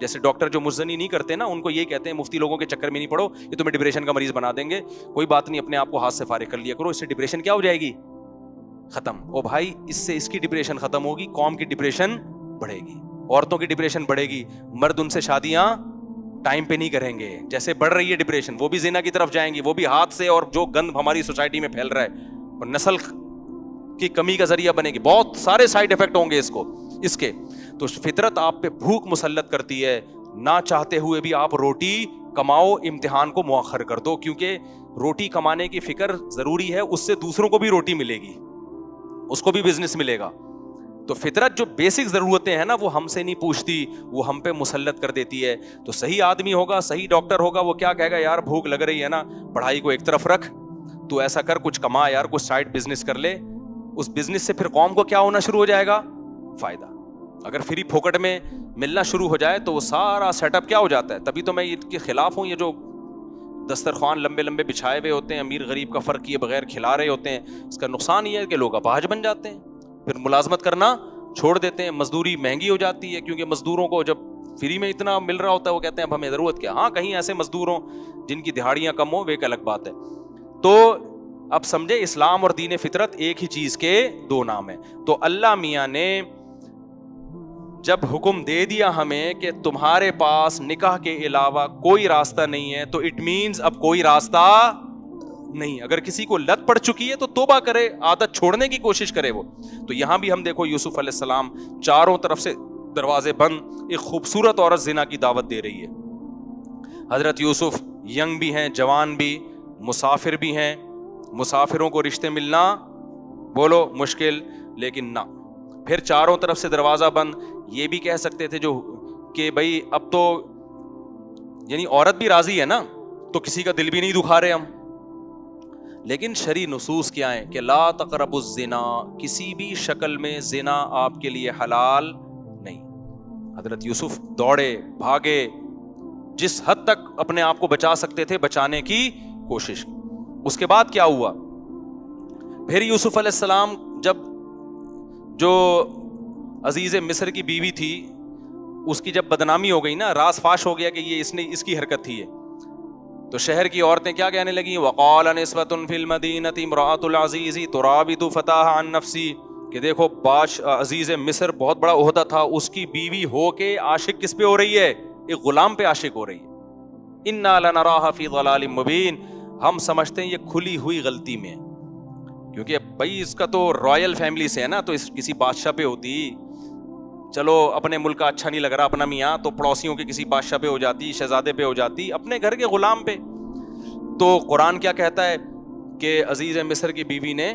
جیسے ڈاکٹر جو مزنی نہیں کرتے نا, ان کو یہی کہتے ہیں مفتی لوگوں کے چکر میں نہیں پڑو, یہ تمہیں ڈپریشن کا مریض بنا دیں گے, کوئی بات نہیں, اپنے آپ کو ہاتھ سے فارغ کر لیا کرو, اس سے ڈپریشن کیا ہو جائے گی, ختم. او بھائی, اس سے اس کی ڈپریشن ختم ہوگی, قوم کی ڈپریشن بڑھے گی, عورتوں کی ڈپریشن بڑھے گی, مرد ان سے شادیاں ٹائم پہ نہیں کریں گے, جیسے بڑھ رہی ہے ڈپریشن, وہ بھی زنا کی طرف جائیں گی, وہ بھی ہاتھ سے, اور جو گند ہماری سوسائٹی میں پھیل رہا ہے اور نسل کی کمی کا ذریعہ بنے گی, بہت سارے سائیڈ افیکٹ ہوں گے اس کے. تو فطرت آپ پہ بھوک مسلط کرتی ہے, نہ چاہتے ہوئے بھی آپ روٹی کماؤ, امتحان کو مؤخر کر دو, کیونکہ روٹی کمانے کی فکر ضروری ہے, اس سے دوسروں کو بھی روٹی ملے گی, اس کو بھی بزنس ملے گا. تو فطرت جو بیسک ضرورتیں ہیں نا وہ ہم سے نہیں پوچھتی, وہ ہم پہ مسلط کر دیتی ہے. تو صحیح آدمی ہوگا, صحیح ڈاکٹر ہوگا, وہ کیا کہے گا, یار بھوک لگ رہی ہے نا, پڑھائی کو ایک طرف رکھ, تو ایسا کر, کچھ کما یار, کچھ سائڈ بزنس کر لے, اس بزنس سے پھر قوم کو کیا ہونا شروع ہو جائے گا, فائدہ. اگر فری پھوکٹ میں ملنا شروع ہو جائے تو وہ سارا سیٹ اپ کیا ہو جاتا ہے. تبھی تو میں ان کے خلاف ہوں, یہ جو دسترخوان لمبے لمبے بچھائے ہوئے ہوتے ہیں, امیر غریب کا فرق کیے بغیر کھلا رہے ہوتے ہیں, اس کا نقصان یہ ہے کہ لوگ اپاہج بن جاتے ہیں, پھر ملازمت کرنا چھوڑ دیتے ہیں, مزدوری مہنگی ہو جاتی ہے, کیونکہ مزدوروں کو جب فری میں اتنا مل رہا ہوتا ہے وہ کہتے ہیں اب ہمیں ضرورت کیا. ہاں کہیں ایسے مزدور ہوں جن کی دہاڑیاں کم ہوں, وہ ایک الگ بات ہے. تو اب سمجھے, اسلام اور دین فطرت ایک ہی چیز کے دو نام ہیں. تو اللہ میاں نے جب حکم دے دیا ہمیں کہ تمہارے پاس نکاح کے علاوہ کوئی راستہ نہیں ہے, تو اٹ مینز اب کوئی راستہ نہیں. اگر کسی کو لت پڑ چکی ہے تو توبہ کرے, عادت چھوڑنے کی کوشش کرے وہ. تو یہاں بھی ہم دیکھو یوسف علیہ السلام, چاروں طرف سے دروازے بند, ایک خوبصورت عورت زنا کی دعوت دے رہی ہے. حضرت یوسف ینگ بھی ہیں, جوان بھی, مسافر بھی ہیں, مسافروں کو رشتے ملنا بولو مشکل, لیکن نہ, پھر چاروں طرف سے دروازہ بند. یہ بھی کہہ سکتے تھے جو کہ بھائی اب تو یعنی عورت بھی راضی ہے نا, تو کسی کا دل بھی نہیں دکھا رہے ہم. لیکن شرعی نصوص کیا ہیں کہ لا تقربوا الزنا, کسی بھی شکل میں زنا آپ کے لیے حلال نہیں. حضرت یوسف دوڑے بھاگے, جس حد تک اپنے آپ کو بچا سکتے تھے بچانے کی کوشش. اس کے بعد کیا ہوا, پھر یوسف علیہ السلام جب جو عزیز مصر کی بیوی تھی اس کی جب بدنامی ہو گئی نا, راز فاش ہو گیا کہ یہ اس کی حرکت تھی, تو شہر کی عورتیں کیا کہنے لگیں, وقال نسوۃ فی المدینہ امرأۃ العزیز تراود فتاها عن نفسی, کہ دیکھو عزیز مصر بہت بڑا عہدہ تھا, اس کی بیوی ہو کے عاشق کس پہ ہو رہی ہے, ایک غلام پہ عاشق ہو رہی ہے. انا لنراها فی ضلال مبین, ہم سمجھتے ہیں یہ کھلی ہوئی غلطی میں, کیونکہ بھائی اس کا تو رائل فیملی سے ہے نا, تو اس کسی بادشاہ پہ ہوتی, چلو اپنے ملک کا اچھا نہیں لگ رہا اپنا میاں, تو پڑوسیوں کے کسی بادشاہ پہ ہو جاتی, شہزادے پہ ہو جاتی, اپنے گھر کے غلام پہ. تو قرآن کیا کہتا ہے کہ عزیز مصر کی بیوی نے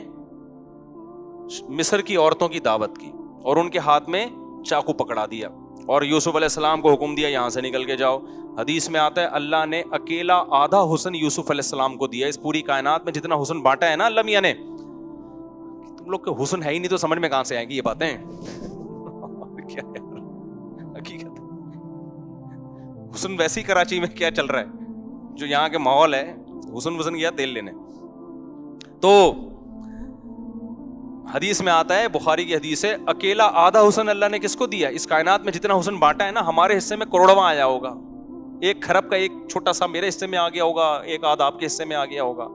مصر کی عورتوں کی دعوت کی اور ان کے ہاتھ میں چاقو پکڑا دیا, اور یوسف علیہ السلام کو حکم دیا یہاں سے نکل کے جاؤ. حدیث میں آتا ہے اللہ نے اکیلا آدھا حسن یوسف علیہ السلام کو دیا. اس پوری کائنات میں جتنا حسن بانٹا ہے نا اللہ میاں نے, تم لوگ کے حسن ہے ہی نہیں تو سمجھ میں کہاں سے آئیں گی یہ باتیں. کیا حقیقت حسن ویسی کراچی میں کیا چل رہا ہے, جو یہاں کے ماحول ہے, حسن وسن گیا تیل لینے. تو حدیث میں آتا ہے, بخاری کی حدیث ہے, اکیلا آدھا حسن اللہ نے کس کو دیا. اس کائنات میں جتنا حسن بانٹا ہے نا, ہمارے حصے میں کروڑواں آیا ہوگا, ایک کھرب کا ایک چھوٹا سا میرے حصے میں آ گیا ہوگا, ایک آدھا آپ کے حصے میں آ گیا ہوگا.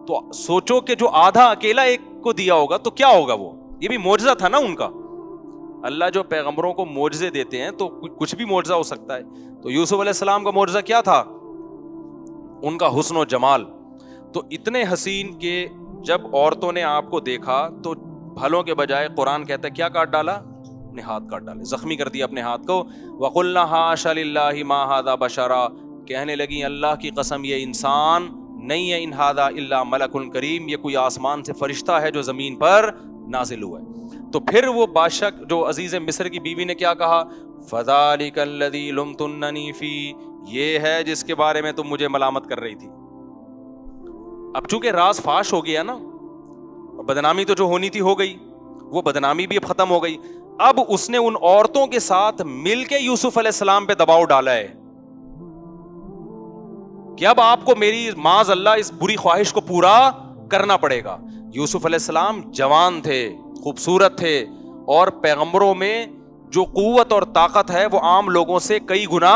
تو سوچو کہ جو آدھا اکیلا ایک کو دیا ہوگا تو کیا ہوگا, وہ یہ بھی معجزہ تھا نا ان کا. اللہ جو پیغمبروں کو معجزے دیتے ہیں تو کچھ بھی معجزہ ہو سکتا ہے. تو یوسف علیہ السلام کا معجزہ کیا تھا, ان کا حسن و جمال. تو اتنے حسین کہ جب عورتوں نے آپ کو دیکھا تو بھلوں کے بجائے قرآن کہتا ہے کیا کاٹ ڈالا, اپنے ہاتھ کاٹ ڈالے, زخمی کر دیا اپنے ہاتھ کو. وَقُلْنَا حَاشَ لِلَّهِ مَا هَذَا بَشَرًا, کہنے لگی اللہ کی قسم یہ انسان نہیں ہے, ان هَذَا إِلَّا مَلَكٌ کریم, یہ کوئی آسمان سے فرشتہ ہے جو زمین پر نازل ہوا ہے. تو پھر وہ بادشاہ جو عزیز مصر کی بیوی نے کیا کہا, فَذَلِكَ الَّذِي لُمْتُنَّنِي فِيهِ, یہ ہے جس کے بارے میں تم مجھے ملامت کر رہی تھی. اب چونکہ راز فاش ہو گیا نا, بدنامی تو جو ہونی تھی ہو گئی, وہ بدنامی بھی اب ختم ہو گئی. اب اس نے ان عورتوں کے ساتھ مل کے یوسف علیہ السلام پہ دباؤ ڈالا ہے کہ اب آپ کو میری معاذ اللہ اس بری خواہش کو پورا کرنا پڑے گا. یوسف علیہ السلام جوان تھے, خوبصورت تھے, اور پیغمبروں میں جو قوت اور طاقت ہے وہ عام لوگوں سے کئی گنا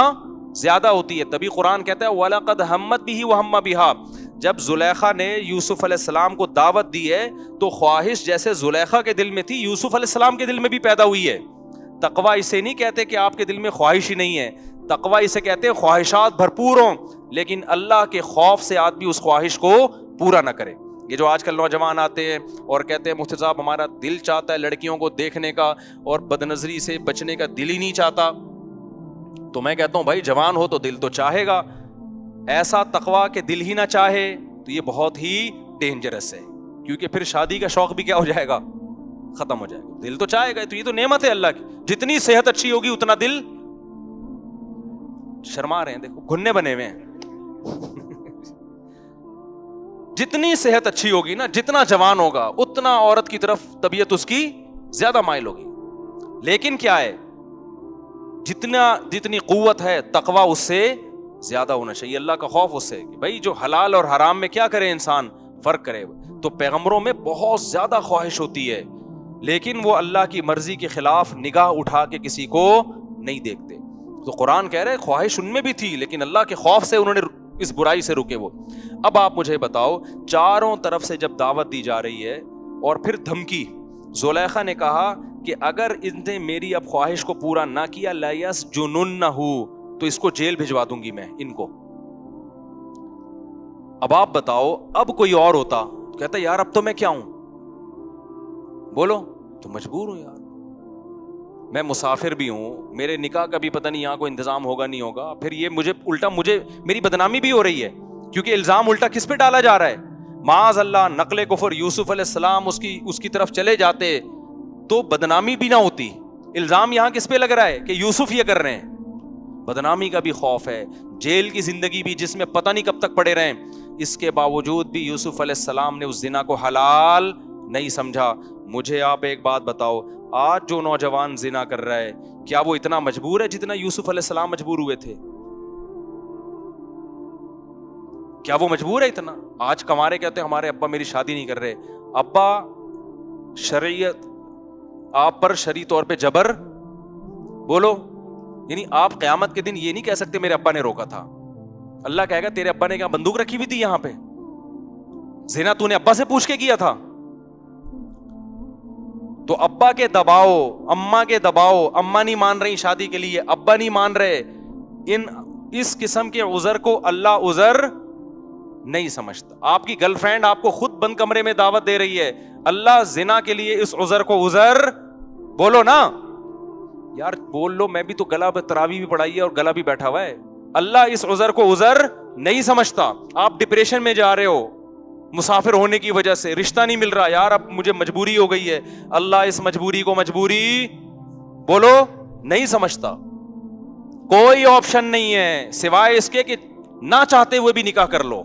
زیادہ ہوتی ہے. تبھی قرآن کہتا ہے وَلَقَدْ هَمَّتْ بِهِ وَهَمَّ بِهَا. جب زلیخا نے یوسف علیہ السلام کو دعوت دی ہے تو خواہش جیسے زلیخا کے دل میں تھی یوسف علیہ السلام کے دل میں بھی پیدا ہوئی ہے. تقویٰ اسے نہیں کہتے کہ آپ کے دل میں خواہش ہی نہیں ہے, تقویٰ اسے کہتے ہیں خواہشات بھرپور ہوں لیکن اللہ کے خوف سے آدمی اس خواہش کو پورا نہ کرے. یہ جو آج کل نوجوان آتے ہیں اور کہتے ہیں مفتی صاحب ہمارا دل چاہتا ہے لڑکیوں کو دیکھنے کا اور بدنظری سے بچنے کا دل ہی نہیں چاہتا, تو میں کہتا ہوں بھائی جوان ہو تو دل تو چاہے گا. ایسا تقویٰ کہ دل ہی نہ چاہے تو یہ بہت ہی ڈینجرس ہے, کیونکہ پھر شادی کا شوق بھی کیا ہو جائے گا, ختم ہو جائے گا. دل تو چاہے گا, تو یہ تو نعمت ہے اللہ کی. جتنی صحت اچھی ہوگی اتنا دل, شرما رہے ہیں دیکھو گھننے بنے ہوئے ہیں, جتنی صحت اچھی ہوگی نا, جتنا جوان ہوگا اتنا عورت کی طرف طبیعت اس کی زیادہ مائل ہوگی. لیکن کیا ہے, جتنی قوت ہے تقویٰ اس سے زیادہ ہونا چاہیے, اللہ کا خوف اس سے کہ بھائی جو حلال اور حرام میں کیا کرے انسان, فرق کرے. تو پیغمبروں میں بہت زیادہ خواہش ہوتی ہے لیکن وہ اللہ کی مرضی کے خلاف نگاہ اٹھا کے کسی کو نہیں دیکھتے. تو قرآن کہہ رہے خواہش ان میں بھی تھی لیکن اللہ کے خوف سے انہوں نے اس برائی سے رکے وہ. اب آپ مجھے بتاؤ, چاروں طرف سے جب دعوت دی جا رہی ہے اور پھر دھمکی, زلیخا نے کہا کہ اگر ان نے میری اب خواہش کو پورا نہ کیا لَيَسْجُنُنَّهُ, تو اس کو جیل بھجوا دوں گی میں ان کو. اب آپ بتاؤ اب کوئی اور ہوتا کہتا یار اب تو میں کیا ہوں, بولو, تو مجبور ہوں یار, میں مسافر بھی ہوں, میرے نکاح کا بھی پتہ نہیں یہاں کوئی انتظام ہوگا نہیں ہوگا, پھر یہ مجھے میری بدنامی بھی ہو رہی ہے کیونکہ الزام الٹا کس پہ ڈالا جا رہا ہے. معاذ اللہ نقل کفر, یوسف علیہ السلام اس کی طرف چلے جاتے تو بدنامی بھی نہ ہوتی. الزام یہاں کس پہ لگ رہا ہے کہ یوسف یہ کر رہے ہیں. بدنامی کا بھی خوف ہے, جیل کی زندگی بھی جس میں پتہ نہیں کب تک پڑے رہیں. اس کے باوجود بھی یوسف علیہ السلام نے اس زنا کو حلال نہیں سمجھا. مجھے آپ ایک بات بتاؤ, آج جو نوجوان زنا کر رہا ہے کیا وہ اتنا مجبور ہے جتنا یوسف علیہ السلام مجبور ہوئے تھے؟ کیا وہ مجبور ہے اتنا؟ آج کمارے کہتے ہیں ہمارے ابا میری شادی نہیں کر رہے. ابا شریعت آپ پر شرعی طور پہ جبر, بولو, یعنی آپ قیامت کے دن یہ نہیں کہہ سکتے میرے ابا نے روکا تھا. اللہ کہے گا تیرے ابا نے کیا بندوق رکھی ہوئی تھی یہاں پہ, زنا تو نے ابا سے پوچھ کے کیا تھا؟ تو ابا کے دباؤ, اماں کے دباؤ, اماں نہیں مان رہی شادی کے لیے, ابا نہیں مان رہے, اس قسم کے عذر کو اللہ عذر نہیں سمجھتا. آپ کی گرل فرینڈ آپ کو خود بند کمرے میں دعوت دے رہی ہے, اللہ زنا کے لیے اس عذر کو عذر, بولو نا یار, بول لو. میں بھی تو گلا تراویح بھی پڑھائی ہے اور گلا بھی بیٹھا ہوا ہے. اللہ اس عذر کو عذر نہیں سمجھتا. آپ ڈپریشن میں جا رہے ہو مسافر ہونے کی وجہ سے, رشتہ نہیں مل رہا, یار اب مجھے مجبوری ہو گئی ہے, اللہ اس مجبوری کو مجبوری, بولو, نہیں سمجھتا. کوئی آپشن نہیں ہے سوائے اس کے کہ نہ چاہتے ہوئے بھی نکاح کر لو,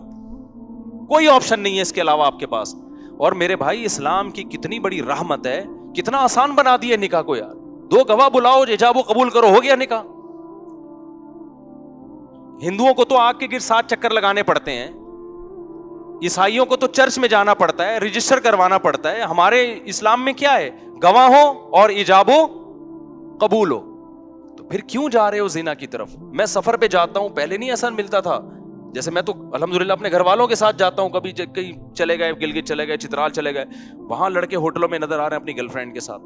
کوئی آپشن نہیں ہے اس کے علاوہ آپ کے پاس. اور میرے بھائی اسلام کی کتنی بڑی رحمت ہے, کتنا آسان بنا دیا نکاح کو یار. 2 گواہ بلاؤ, ایجاب و قبول کرو, ہو گیا نکاح. ہندوؤں کو تو آگ کے گر 7 چکر لگانے پڑتے ہیں, عیسائیوں کو تو چرچ میں جانا پڑتا ہے, رجسٹر کروانا پڑتا ہے. ہمارے اسلام میں کیا ہے, گواہ ہو اور ایجاب و قبول ہو. تو پھر کیوں جا رہے ہو زنا کی طرف؟ میں سفر پہ جاتا ہوں, پہلے نہیں ایسا ملتا تھا. جیسے میں تو الحمدللہ اپنے گھر والوں کے ساتھ جاتا ہوں, کبھی کہیں چلے گئے, گلگت چلے گئے, چترال چلے گئے, وہاں لڑکے ہوٹلوں میں نظر آ رہے ہیں اپنی گرل فرینڈ کے ساتھ.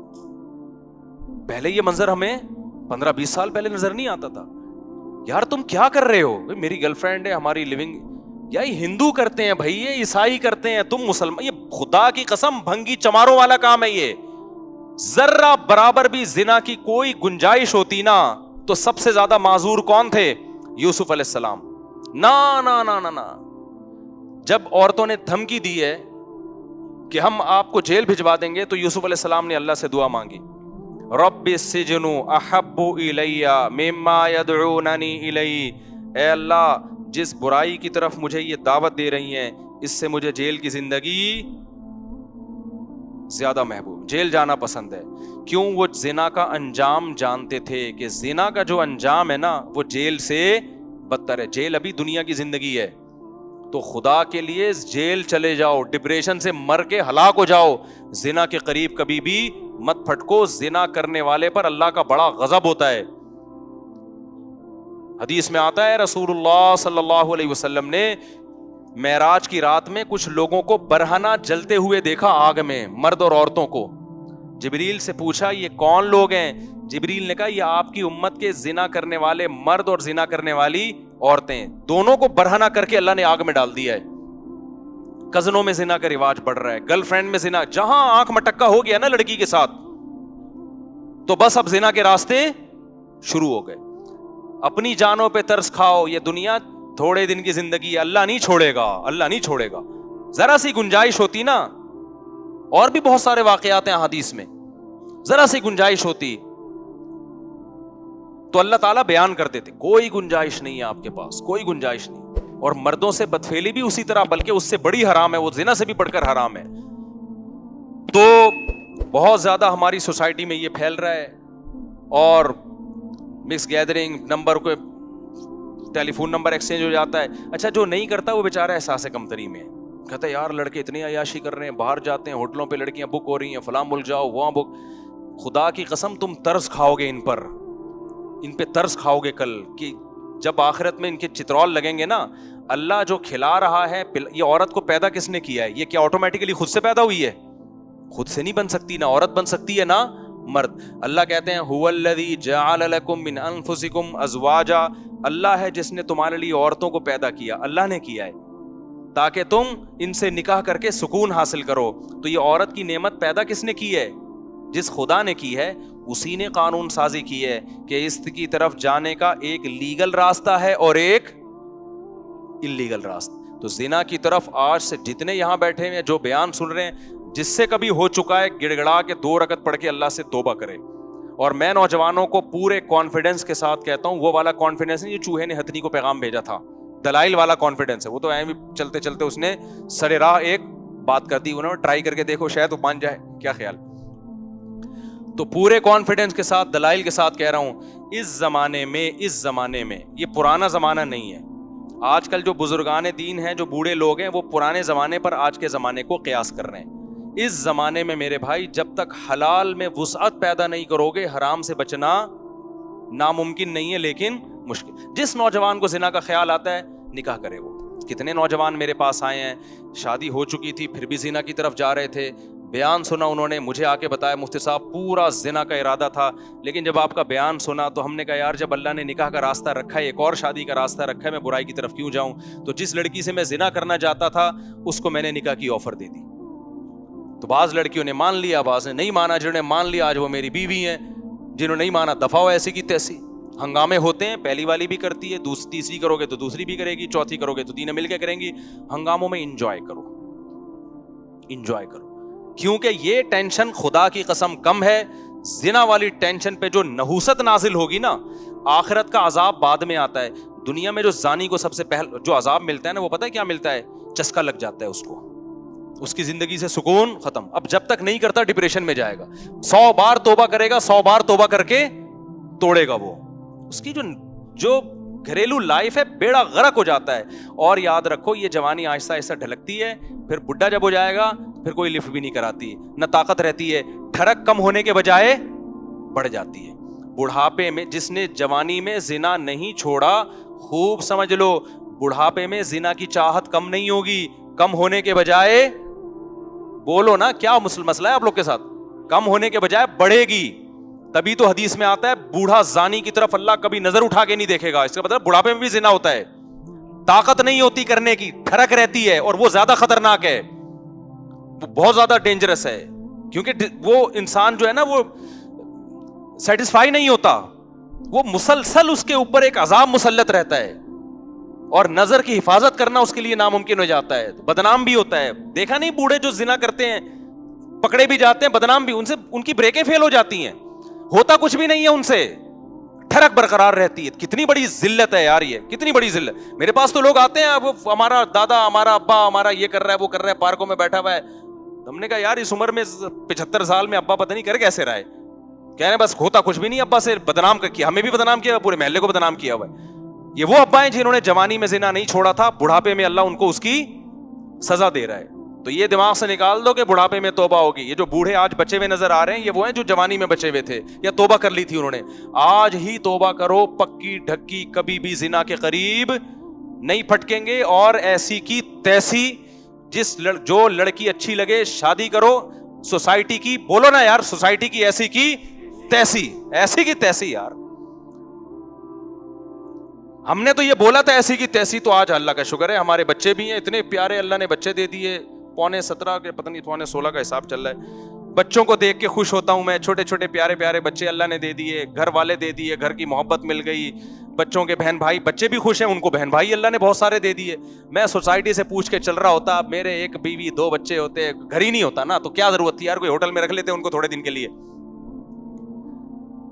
پہلے یہ منظر ہمیں 15-20 سال پہلے نظر نہیں آتا تھا. یار تم کیا کر رہے ہو؟ میری گرل فرینڈ ہے, ہماری لیونگ. یا یہ ہندو کرتے ہیں بھائی, یہ عیسائی کرتے ہیں, تم مسلمان. یہ خدا کی قسم بھنگی چماروں والا کام ہے یہ. ذرہ برابر بھی زنا کی کوئی گنجائش ہوتی نا تو سب سے زیادہ معذور کون تھے؟ یوسف علیہ السلام. نا نا نا نا نا, جب عورتوں نے دھمکی دی ہے کہ ہم آپ کو جیل بھجوا دیں گے تو یوسف علیہ السلام نے اللہ سے دعا مانگی, رب السجن احب الی مما یدعوننی الی, اے اللہ جس برائی کی طرف مجھے یہ دعوت دے رہی ہیں اس سے مجھے جیل کی زندگی زیادہ محبوب, جیل جانا پسند ہے. کیوں؟ وہ زنا کا انجام جانتے تھے کہ زنا کا جو انجام ہے نا وہ جیل سے بدتر ہے. جیل ابھی دنیا کی زندگی ہے, تو خدا کے لیے جیل چلے جاؤ, ڈپریشن سے مر کے ہلاک ہو جاؤ, زنا کے قریب کبھی بھی مت پھٹکو, زنا کرنے والے پر اللہ کا بڑا غضب ہوتا ہے. حدیث میں آتا ہے رسول اللہ صلی اللہ علیہ وسلم نے معراج کی رات میں کچھ لوگوں کو برہنہ جلتے ہوئے دیکھا آگ میں, مرد اور عورتوں کو. جبریل سے پوچھا یہ کون لوگ ہیں؟ جبریل نے کہا یہ آپ کی امت کے زنا کرنے والے مرد اور زنا کرنے والی عورتیں, دونوں کو برہنہ کر کے اللہ نے آگ میں ڈال دیا ہے. کزنوں میں زنا کا رواج بڑھ رہا ہے, گرل فرینڈ میں زنا, جہاں آنکھ مٹکا ہو گیا نا لڑکی کے ساتھ تو بس اب زنا کے راستے شروع ہو گئے. اپنی جانوں پہ ترس کھاؤ, یہ دنیا تھوڑے دن کی زندگی ہے, اللہ نہیں چھوڑے گا, اللہ نہیں چھوڑے گا. ذرا سی گنجائش ہوتی نا, اور بھی بہت سارے واقعات ہیں حدیث میں, ذرا سی گنجائش ہوتی تو اللہ تعالیٰ بیان کر دیتے, کوئی گنجائش نہیں ہے آپ کے پاس, کوئی گنجائش نہیں. اور مردوں سے بدفعلی بھی اسی طرح, بلکہ اس سے بڑی حرام ہے, وہ زنا سے بھی بڑھ کر حرام ہے. تو بہت زیادہ ہماری سوسائٹی میں یہ پھیل رہا ہے. اور مکس گیدرنگ, نمبر کو ٹیلی فون نمبر ایکسچینج ہو جاتا ہے. اچھا جو نہیں کرتا وہ بیچارہ احساس کمتری میں کہتا ہے یار لڑکے اتنی عیاشی کر رہے ہیں, باہر جاتے ہیں ہوٹلوں پہ لڑکیاں بک ہو رہی ہیں, فلاں ملک جاؤ وہاں بک. خدا کی قسم تم ترس کھاؤ گے ان پر, ان پہ ترس کھاؤ گے کل کہ جب آخرت میں ان کے چترول لگیں گے نا. اللہ جو کھلا رہا ہے, یہ عورت کو پیدا کس نے کیا ہے؟ یہ کیا آٹومیٹکلی خود سے پیدا ہوئی ہے؟ خود سے نہیں بن سکتی, نہ عورت بن سکتی ہے نہ مرد. اللہ کہتے ہیں هو الذی جعل لکم من انفسکم ازواجا, اللہ ہے جس نے تمہارے لیے عورتوں کو پیدا کیا, اللہ نے کیا ہے تاکہ تم ان سے نکاح کر کے سکون حاصل کرو. تو یہ عورت کی نعمت پیدا کس نے کی ہے؟ جس خدا نے کی ہے اسی نے قانون سازی کی ہے کہ اس کی طرف جانے کا ایک لیگل راستہ ہے اور ایک اللیگل راستہ. تو زنا کی طرف آج سے جتنے یہاں بیٹھے ہیں جو بیان سن رہے ہیں, جس سے کبھی ہو چکا ہے گڑ گڑا کے 2 رکعت پڑھ کے اللہ سے توبہ کرے. اور میں نوجوانوں کو پورے کانفیڈنس کے ساتھ کہتا ہوں, وہ والا کانفیڈنس نہیں جو چوہے نے ہتھنی کو پیغام بھیجا تھا, دلائل والا کانفیڈنس ہے. وہ تو ایویں چلتے چلتے اس نے سر راہ ایک بات کر دی, انہوں نے ٹرائی کر کے دیکھو شاید وہ مان جائے, کیا خیال. تو پورے کانفیڈنس کے ساتھ دلائل کے ساتھ کہہ رہا ہوں, اس زمانے میں یہ پرانا زمانہ نہیں ہے. آج کل جو بزرگان دین ہیں, جو بوڑھے لوگ ہیں, وہ پرانے زمانے پر آج کے زمانے کو قیاس کر رہے ہیں. اس زمانے میں میرے بھائی جب تک حلال میں وسعت پیدا نہیں کرو گے, حرام سے بچنا ناممکن نہیں ہے لیکن مشکل. جس نوجوان کو زنا کا خیال آتا ہے نکاح کرے. وہ کتنے نوجوان میرے پاس آئے ہیں, شادی ہو چکی تھی پھر بھی زنا کی طرف جا رہے تھے, بیان سنا انہوں نے, مجھے آ کے بتایا مفتی صاحب پورا زنا کا ارادہ تھا, لیکن جب آپ کا بیان سنا تو ہم نے کہا یار جب اللہ نے نکاح کا راستہ رکھا ہے, ایک اور شادی کا راستہ رکھا ہے, میں برائی کی طرف کیوں جاؤں. تو جس لڑکی سے میں زنا کرنا چاہتا تھا اس کو میں نے نکاح کی آفر دے دی. تو بعض لڑکیوں نے مان لیا, بعض نے نہیں مانا. جنہوں نے مان لیا آج وہ میری بیوی ہیں, جنہوں نے نہیں مانا دفعہ ہو ایسی کی تیسی. ہنگامے ہوتے ہیں, پہلی والی بھی کرتی ہے, تیسری کرو گے تو دوسری بھی کرے گی, چوتھی کرو گے تو تینوں مل کے کریں گی. ہنگاموں میں انجوائے کرو, انجوائے کرو, کیونکہ یہ ٹینشن خدا کی قسم کم ہے. زنا والی ٹینشن پہ جو نحوست نازل ہوگی نا, آخرت کا عذاب بعد میں آتا ہے. دنیا میں جو زانی کو سب سے پہلے جو عذاب ملتا ہے نا, وہ پتہ ہے کیا ملتا ہے؟ چسکا لگ جاتا ہے اس کو, اس کی زندگی سے سکون ختم. اب جب تک نہیں کرتا ڈپریشن میں جائے گا. 100 بار توبہ کرے گا, 100 بار توبہ کر کے توڑے گا. وہ اس کی جو گھریلو لائف ہے بیڑا غرق ہو جاتا ہے. اور یاد رکھو یہ جوانی آہستہ آہستہ ڈھلکتی ہے, پھر بڈھا جب ہو جائے گا پھر کوئی لفٹ بھی نہیں کراتی, نہ طاقت رہتی ہے, ٹھڑک کم ہونے کے بجائے بڑھ جاتی ہے. بڑھاپے میں جس نے جوانی میں زنا نہیں چھوڑا, خوب سمجھ لو بڑھاپے میں زنا کی چاہت کم نہیں ہوگی, کم ہونے کے بجائے, بولو نا کیا مسئلہ ہے آپ لوگ کے ساتھ, کم ہونے کے بجائے بڑھے گی. تبھی تو حدیث میں آتا ہے بوڑھا زانی کی طرف اللہ کبھی نظر اٹھا کے نہیں دیکھے گا. اس کا مطلب بڑھاپے میں بھی زنا ہوتا ہے, طاقت نہیں ہوتی کرنے کی, ٹھڑک رہتی ہے, اور وہ زیادہ خطرناک ہے, وہ بہت زیادہ ڈینجرس ہے. کیونکہ وہ انسان جو ہے نا وہ سیٹسفائی نہیں ہوتا, وہ مسلسل اس کے اوپر ایک عذاب مسلط رہتا ہے, اور نظر کی حفاظت کرنا اس کے لیے ناممکن ہو جاتا ہے, بدنام بھی ہوتا ہے. دیکھا نہیں بوڑھے جو زنا کرتے ہیں پکڑے بھی جاتے ہیں, بدنام بھی, ان کی بریکیں فیل ہو جاتی ہیں, ہوتا کچھ بھی نہیں ہے ان سے, ٹھڑک برقرار رہتی ہے. کتنی بڑی ذلت ہے یار, یہ کتنی بڑی ذلت. میرے پاس تو لوگ آتے ہیں, وہ ہمارا دادا, ہمارا ابا, ہمارا یہ کر رہا ہے, وہ کر رہا ہے, پارکوں میں بیٹھا ہوا ہے. ہم نے کہا یار اس عمر میں 75 سال میں ابا پتہ نہیں کر کیسے رہا ہے. کہہ رہے ہیں بس ہوتا کچھ بھی نہیں, ابا سے بدنام کیا, ہمیں بھی بدنام کیا, پورے محلے کو بدنام کیا ہوا ہے. یہ وہ ابا ہیں جنہوں نے جوانی میں زنا نہیں چھوڑا تھا, بڑھاپے میں اللہ ان کو اس کی سزا دے رہا ہے. تو یہ دماغ سے نکال دو کہ بڑھاپے میں توبہ ہوگی. یہ جو بوڑھے آج بچے ہوئے نظر آ رہے ہیں یہ وہ ہیں جو جوانی میں بچے ہوئے تھے یا توبہ کر لی تھی انہوں نے. آج ہی توبہ کرو, پکی ڈھکی, کبھی بھی زنا کے قریب نہیں پھٹکیں گے. اور ایسی کی تیسی جو لڑکی اچھی لگے شادی کرو. سوسائٹی کی بولو نا یار, سوسائٹی کی ایسی کی تیسی, ایسی کی تیسی یار. ہم نے تو یہ بولا تھا ایسی کی تیسی, تو آج اللہ کا شکر ہے ہمارے بچے بھی ہیں اتنے پیارے, اللہ نے بچے دے دیے. 17.5 کے پتہ نہیں 16.5 کا حساب چل رہا ہے. بچوں کو دیکھ کے خوش ہوتا ہوں میں, چھوٹے چھوٹے پیارے پیارے بچے اللہ نے دے دیے, گھر والے دے دیے, گھر کی محبت مل گئی. بچوں کے بہن بھائی, بچے بھی خوش ہیں, ان کو بہن بھائی اللہ نے بہت سارے دے دیے. میں سوسائٹی سے پوچھ کے چل رہا ہوتا, میرے ایک بیوی 2 بچے ہوتے, گھر ہی نہیں ہوتا نا, تو کیا ضرورت تھی یار, کوئی ہوٹل میں رکھ لیتے ان کو تھوڑے دن کے لیے,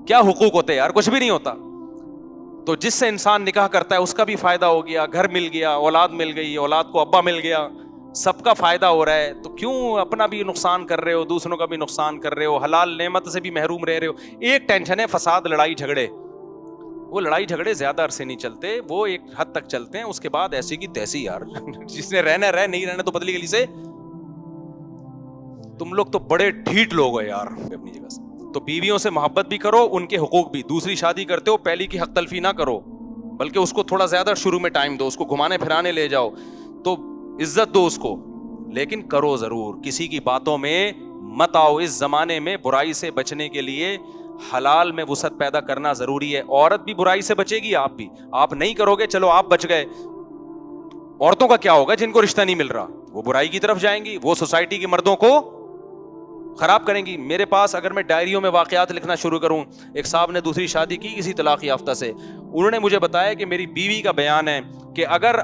کیا حقوق ہوتے یار, کچھ بھی نہیں ہوتا. تو جس سے انسان نکاح کرتا ہے اس کا بھی فائدہ ہو گیا, گھر مل گیا, اولاد مل گئی, اولاد کو ابا مل گیا, سب کا فائدہ ہو رہا ہے. تو کیوں اپنا بھی نقصان کر رہے ہو, دوسروں کا بھی نقصان کر رہے ہو, حلال نعمت سے بھی محروم رہ رہے ہو. ایک ٹینشن ہے فساد, لڑائی جھگڑے. وہ لڑائی جھگڑے زیادہ عرصے نہیں چلتے, وہ ایک حد تک چلتے ہیں, اس کے بعد ایسی کی تیسی یار. جس نے رہنا رہ, نہیں رہنا تو بدلی گلی سے. تم لوگ تو بڑے ڈھیٹ لوگ ہو یار اپنی جگہ سے. تو بیویوں سے محبت بھی کرو, ان کے حقوق بھی. دوسری شادی کرتے ہو پہلی کی حق تلفی نہ کرو, بلکہ اس کو تھوڑا زیادہ شروع میں ٹائم دو, اس کو گھمانے پھرانے لے جاؤ, تو عزت دو اس کو, لیکن کرو ضرور. کسی کی باتوں میں مت آؤ. اس زمانے میں برائی سے بچنے کے لیے حلال میں وسعت پیدا کرنا ضروری ہے. عورت بھی برائی سے بچے گی, آپ بھی. آپ نہیں کرو گے, چلو آپ بچ گئے, عورتوں کا کیا ہوگا جن کو رشتہ نہیں مل رہا؟ وہ برائی کی طرف جائیں گی, وہ سوسائٹی کے مردوں کو خراب کریں گی. میرے پاس اگر میں ڈائریوں میں واقعات لکھنا شروع کروں, ایک صاحب نے دوسری شادی کی کسی طلاق یافتہ سے, انہوں نے مجھے بتایا کہ میری بیوی کا بیان ہے کہ اگر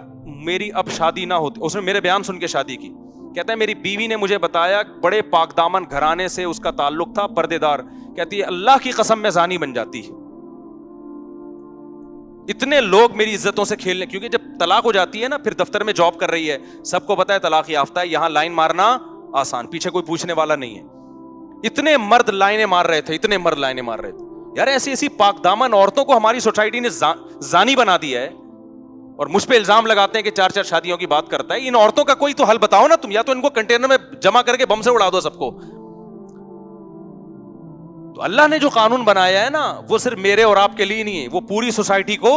میری اب شادی نہ ہوتی, اس نے میرے بیان سن کے شادی کی, کہتا ہے میری بیوی نے مجھے بتایا بڑے پاک دامن گھرانے سے اس کا تعلق تھا, پردے دار, کہتی ہے اللہ کی قسم میں زانی بن جاتی. اتنے لوگ میری عزتوں سے کھیلنے, کیونکہ جب طلاق ہو جاتی ہے نا, پھر دفتر میں جاب کر رہی ہے, سب کو پتا ہے طلاق یافتہ ہے, یہاں لائن مارنا آسان, پیچھے کوئی پوچھنے والا نہیں ہے. اتنے مرد لائنیں مار رہے تھے, اتنے مرد لائنیں مار رہے تھے یار. ایسی ایسی پاک دامن عورتوں کو ہماری سوسائٹی نے زانی بنا دیا ہے, اور مجھ پہ الزام لگاتے ہیں کہ 4 شادیوں کی بات کرتا ہے. ان عورتوں کا کوئی تو حل بتاؤ نا تم, یا تو ان کو کنٹینر میں جمع کر کے بم سے اڑا دو سب کو. تو اللہ نے جو قانون بنایا ہے نا, وہ صرف میرے اور آپ کے لیے نہیں ہے, وہ پوری سوسائٹی کو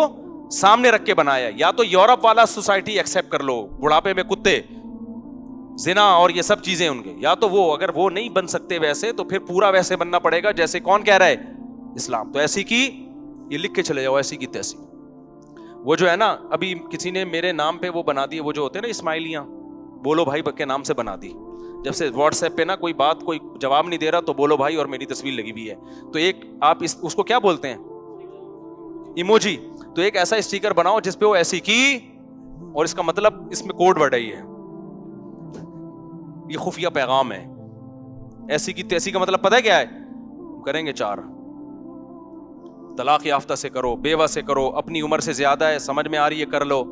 سامنے رکھ کے بنایا. یا تو یورپ والا سوسائٹی ایکسپٹ کر لو, بڑھاپے میں کتے, زنا اور یہ سب چیزیں ان کے, یا تو وہ, اگر وہ نہیں بن سکتے ویسے, تو پھر پورا ویسے بننا پڑے گا جیسے کون کہہ رہا ہے, اسلام. تو ایسی کی, یہ لکھ کے چلے جاؤ, ایسی کی تیسی. وہ جو ہے نا, ابھی کسی نے میرے نام پہ وہ بنا دی, وہ جو ہوتے ہیں نا اسماعیلیاں, بولو بھائی کے نام سے بنا دی. جب سے واٹس ایپ پہ نا کوئی بات, کوئی جواب نہیں دے رہا, تو بولو بھائی اور میری تصویر لگی ہوئی ہے, تو ایک آپ اس کو کیا بولتے ہیں, ایموجی. تو ایک ایسا اسٹیکر بناؤ جس پہ وہ ایسی کی, اور اس کا مطلب اس میں کوڈ ورڈ ہی ہے, یہ خفیہ پیغام ہے. ایسی کی تیسی کا مطلب پتہ ہے کیا ہے, کریں گے 4. طلاق یافتہ سے کرو, بیوہ سے کرو, اپنی عمر سے زیادہ ہے, سمجھ میں آ رہی ہے کر لو.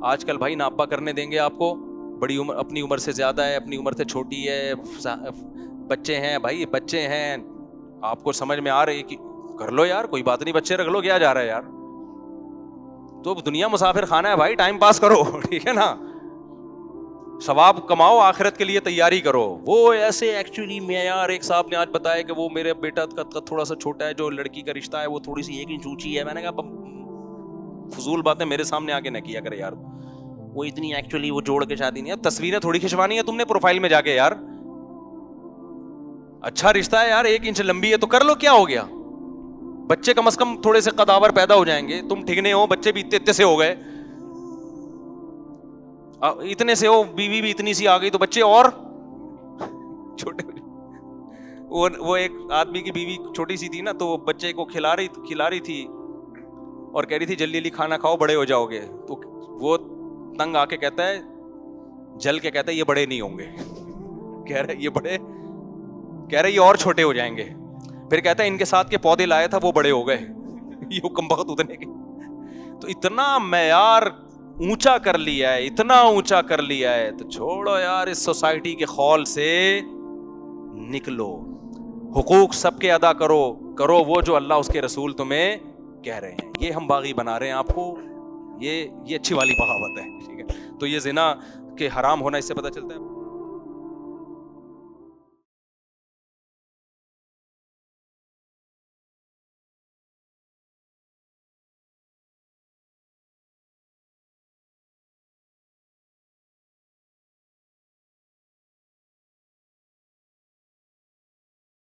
آج کل بھائی ناپا کرنے دیں گے آپ کو, بڑی عمر, اپنی عمر سے زیادہ ہے, اپنی عمر سے چھوٹی ہے, بچے ہیں بھائی, بچے ہیں, آپ کو سمجھ میں آ رہی ہے کہ کر لو یار, کوئی بات نہیں, بچے رکھ لو, کیا جا رہا ہے یار. تو دنیا مسافر خانہ ہے بھائی, ٹائم پاس کرو, ٹھیک ہے نا, ثواب کماؤ, آخرت کے لیے تیاری کرو. وہ ایسے ایکچولی معیار, ایک صاحب نے آج بتایا کہ وہ میرے بیٹا کا تھوڑا سا چھوٹا ہے, جو لڑکی کا رشتہ ہے وہ تھوڑی سی 1 انچ اونچی ہے. میں نے کہا فضول باتیں میرے سامنے آ کے نہ کیا کرے یار, وہ اتنی ایکچولی وہ جوڑ کے شادی نہیں ہے. تصویریں تھوڑی کھنچوانی ہے تم نے پروفائل میں جا کے یار, اچھا رشتہ ہے یار, 1 انچ لمبی ہے تو کر لو, کیا ہو گیا. بچے کم از کم تھوڑے سے قداور پیدا ہو جائیں گے. تم ٹھگنے ہو, بچے بھی اتنے سے ہو گئے, اتنے سے ہو, بیوی بھی اتنی سی آ گئی, تو بچے اور چھوٹے. وہ ایک آدمی کی بیوی چھوٹی سی تھی نا, تو وہ بچے کو کھلا رہی تھی, اور کہہ رہی تھی جلدی جلدی کھانا کھاؤ, بڑے ہو جاؤ گے. تو وہ تنگ آ کے کہتا ہے, جل کے کہتا ہے یہ بڑے نہیں ہوں گے. کہہ رہے یہ اور چھوٹے ہو جائیں گے. پھر کہتا ہے ان کے ساتھ کے پودے لائے تھا, وہ بڑے ہو گئے. یہ کم بخت اتنے کے. تو اتنا معیار اونچا کر لیا ہے, اتنا اونچا کر لیا ہے, تو چھوڑو یار, اس سوسائٹی کے خول سے نکلو. حقوق سب کے ادا کرو وہ جو اللہ اس کے رسول تمہیں کہہ رہے ہیں. یہ ہم باغی بنا رہے ہیں آپ کو, یہ اچھی والی بغاوت ہے, ٹھیک ہے. تو یہ زنا کے حرام ہونا اس سے پتہ چلتا ہے.